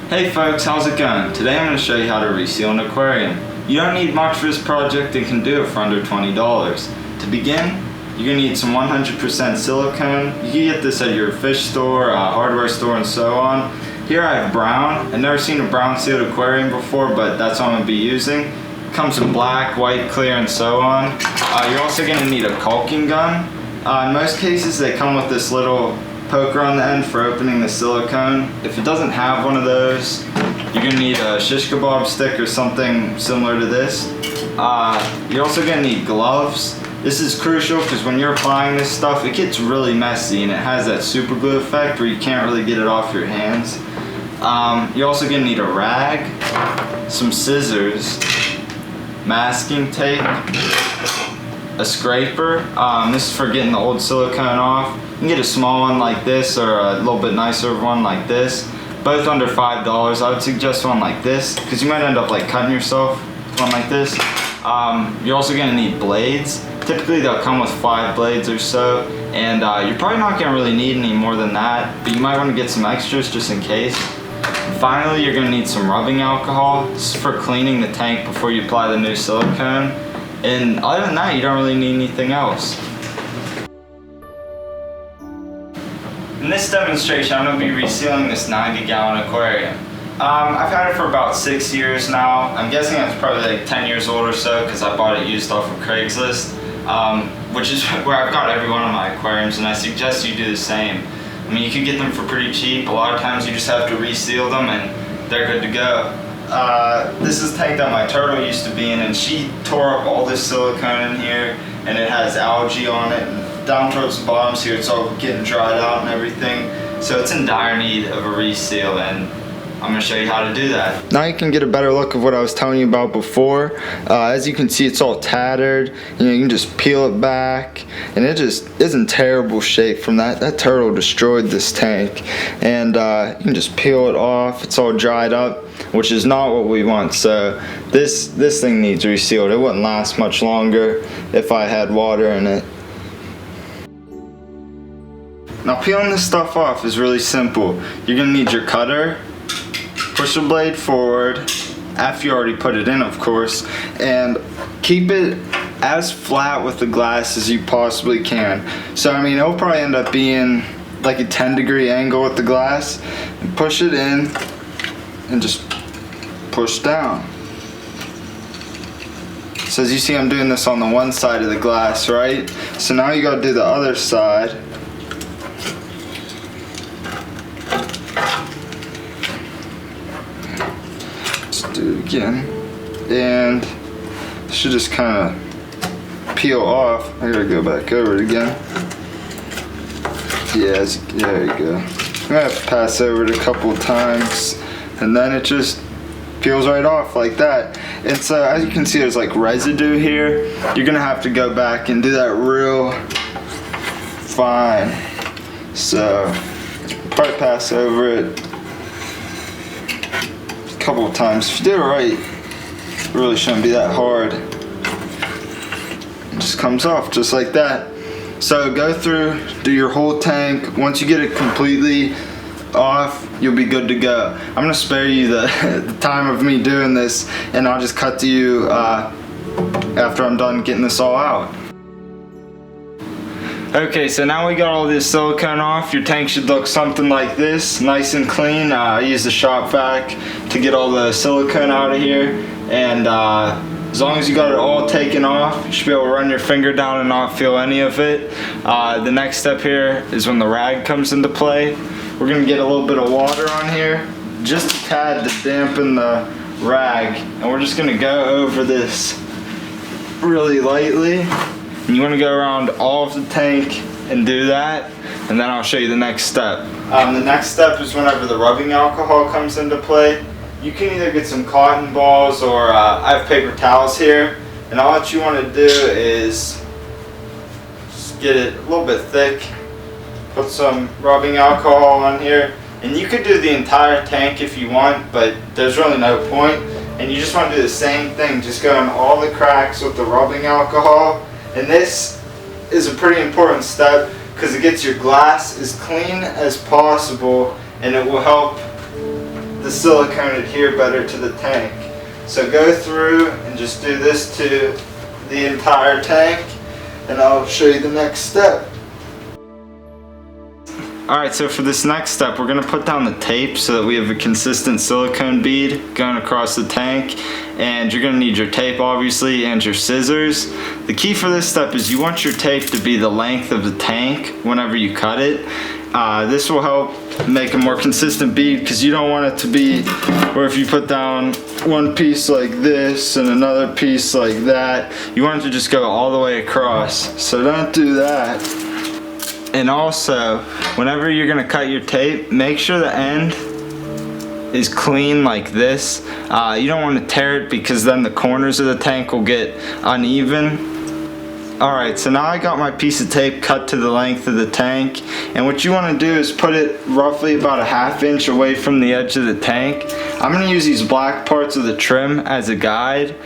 Hey folks, how's it going? Today I'm going to show you how to reseal an aquarium. You don't need much for this project and can do it for under $20. To begin, you're going to need some 100% silicone. You can get this at your fish store, hardware store, and so on. Here I have brown. I've never seen a brown sealed aquarium before, but that's what I'm going to be using. It comes in black, white, clear, and so on. You're also going to need a caulking gun. In most cases they come with this little poker on the end for opening the silicone. If it doesn't have one of those, you're gonna need a shish kebab stick or something similar to this. You're also gonna need gloves. This is crucial because when you're applying this stuff, it gets really messy and it has that super glue effect where you can't really get it off your hands. You're also gonna need a rag, some scissors, masking tape, a scraper. This is for getting the old silicone off. You can get a small one like this or a little bit nicer one like this. Both under $5. I would suggest one like this because you might end up like cutting yourself with one like this. You're also going to need blades. Typically they'll come with 5 blades or so, and you're probably not going to really need any more than that, but you might want to get some extras just in case. Finally, you're going to need some rubbing alcohol. This is for cleaning the tank before you apply the new silicone. And other than that, you don't really need anything else. In this demonstration, I'm going to be resealing this 90-gallon aquarium. I've had it for about 6 years now. I'm guessing it's probably like 10 years old or so because I bought it used off of Craigslist, which is where I've got every one of my aquariums, and I suggest you do the same. I mean, you can get them for pretty cheap. A lot of times you just have to reseal them and they're good to go. This is the tank that my turtle used to be in, and she tore up all this silicone in here, and it has algae on it, and down towards the bottoms here it's all getting dried out and everything, so it's in dire need of a reseal, and I'm going to show you how to do that. Now you can get a better look of what I was telling you about before. As you can see, it's all tattered. You can just peel it back, and it just is in terrible shape from that turtle destroyed this tank, and you can just peel it off. It's all dried up, which is not what we want. So this thing needs resealed. It wouldn't last much longer if I had water in it. Now peeling this stuff off is really simple. You're gonna need your cutter, push the blade forward, after you already put it in of course, and keep it as flat with the glass as you possibly can. So I mean, it'll probably end up being like a 10-degree angle with the glass. And push it in and just push down. So as you see, I'm doing this on the one side of the glass, right? So now you gotta do the other side. Do it again, and it should just kind of peel off. I gotta go back over it again. Yeah, there you go. I'm gonna have to pass over it a couple times, and then it just peels right off like that. And so as you can see, there's like residue here. You're gonna have to go back and do that real fine. So probably pass over it couple of times. If you do it right, it really shouldn't be that hard. It just comes off just like that. So go through, do your whole tank. Once you get it completely off, you'll be good to go. I'm gonna spare you the time of me doing this, and I'll just cut to you after I'm done getting this all out. Okay, so now we got all this silicone off. Your tank should look something like this, nice and clean. I use the shop vac to get all the silicone out of here, and as long as you got it all taken off, you should be able to run your finger down and not feel any of it. The next step here is when the rag comes into play. We're gonna get a little bit of water on here, just a tad to dampen the rag, and we're just gonna go over this really lightly. And you want to go around all of the tank and do that, and then I'll show you the next step. The next step is whenever the rubbing alcohol comes into play. You can either get some cotton balls or I have paper towels here, and all that you want to do is just get it a little bit thick, put some rubbing alcohol on here, and you could do the entire tank if you want, but there's really no point. And you just want to do the same thing, just go in all the cracks with the rubbing alcohol. And this is a pretty important step because it gets your glass as clean as possible, and it will help the silicone adhere better to the tank. So go through and just do this to the entire tank, and I'll show you the next step. Alright, so for this next step, we're going to put down the tape so that we have a consistent silicone bead going across the tank. And you're going to need your tape, obviously, and your scissors. The key for this step is you want your tape to be the length of the tank whenever you cut it. This will help make a more consistent bead, because you don't want it to be where if you put down one piece like this and another piece like that, you want it to just go all the way across. So don't do that. And also, whenever you're gonna cut your tape, make sure the end is clean like this. You don't want to tear it, because then the corners of the tank will get uneven. Alright, so now I got my piece of tape cut to the length of the tank, and what you want to do is put it roughly about a ½ inch away from the edge of the tank. I'm going to use these black parts of the trim as a guide.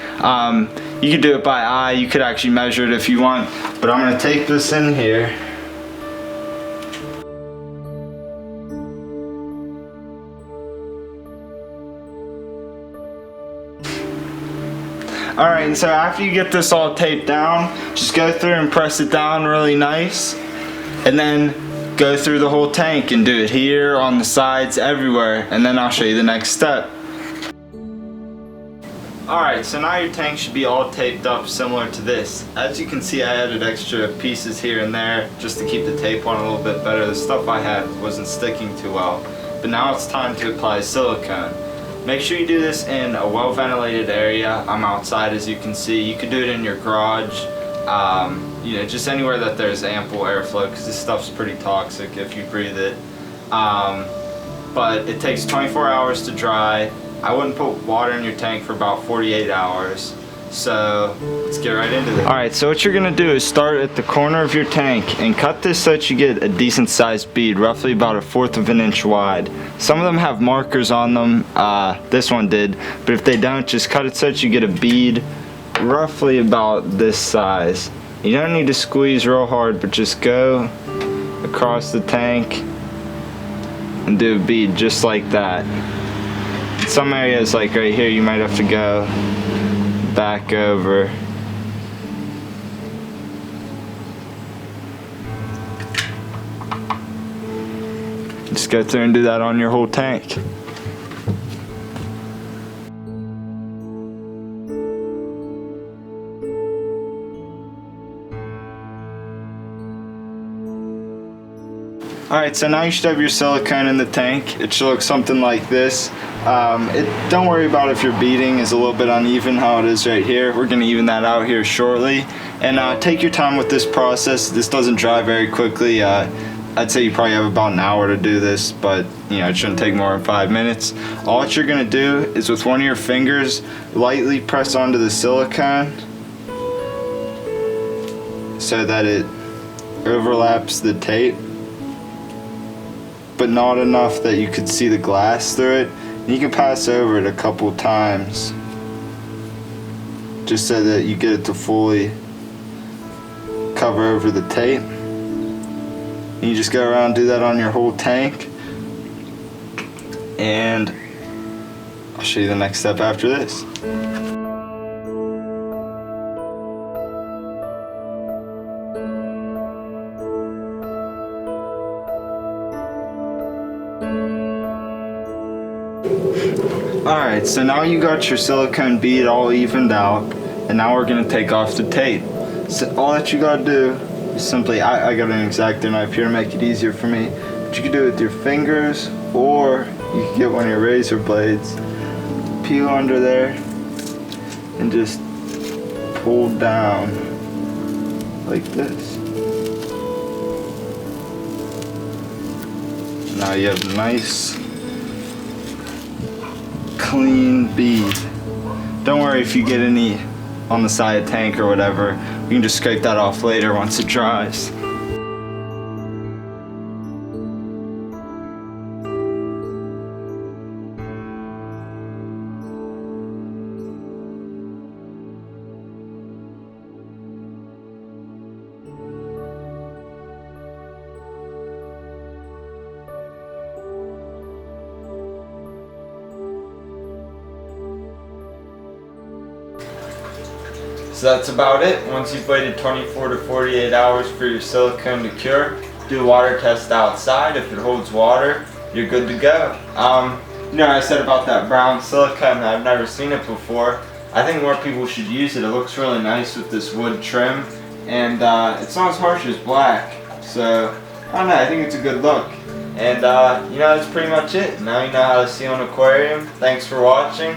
You could do it by eye, you could actually measure it if you want, but I'm going to take this in here. Alright, and so after you get this all taped down, just go through and press it down really nice, and then go through the whole tank and do it here, on the sides, everywhere, and then I'll show you the next step. Alright, so now your tank should be all taped up similar to this. As you can see, I added extra pieces here and there just to keep the tape on a little bit better. The stuff I had wasn't sticking too well. But now it's time to apply silicone. Make sure you do this in a well-ventilated area. I'm outside, as you can see. You could do it in your garage, you know, just anywhere that there's ample airflow, because this stuff's pretty toxic if you breathe it. But it takes 24 hours to dry. I wouldn't put water in your tank for about 48 hours. So let's get right into it. Alright, so what you're going to do is start at the corner of your tank and cut this so that you get a decent sized bead, roughly about 1/4 of an inch wide. Some of them have markers on them, this one did, but if they don't, just cut it so that you get a bead roughly about this size. You don't need to squeeze real hard, but just go across the tank and do a bead just like that. In some areas, like right here, you might have to go back over. Just go through and do that on your whole tank. Alright, so now you should have your silicone in the tank. It should look something like this. Don't worry about if your beading is a little bit uneven, how it is right here. We're going to even that out here shortly. And take your time with this process. This doesn't dry very quickly. I'd say you probably have about an hour to do this, but you know, it shouldn't take more than 5 minutes. All that you're going to do is with one of your fingers, lightly press onto the silicone so that it overlaps the tape, but not enough that you could see the glass through it. And you can pass over it a couple times just so that you get it to fully cover over the tape. And you just go around and do that on your whole tank, and I'll show you the next step after this. Alright, so now you got your silicone bead all evened out, and now we're going to take off the tape. So all that you got to do is simply, I got an X-Acto knife here to make it easier for me, but you can do it with your fingers, or you can get one of your razor blades, peel under there, and just pull down like this. Now you have a nice clean bead. Don't worry if you get any on the side of the tank or whatever. You can just scrape that off later once it dries. So that's about it. Once you've waited 24 to 48 hours for your silicone to cure, do a water test outside. If it holds water, you're good to go. You know, I said about that brown silicone, I've never seen it before. I think more people should use it. It looks really nice with this wood trim, and it's not as harsh as black. So, I don't know, I think it's a good look. And you know, that's pretty much it. Now you know how to seal an aquarium. Thanks for watching.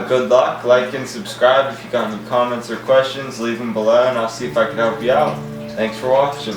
Good luck. Like and subscribe. If you got any comments or questions, leave them below and I'll see if I can help you out. Thanks for watching.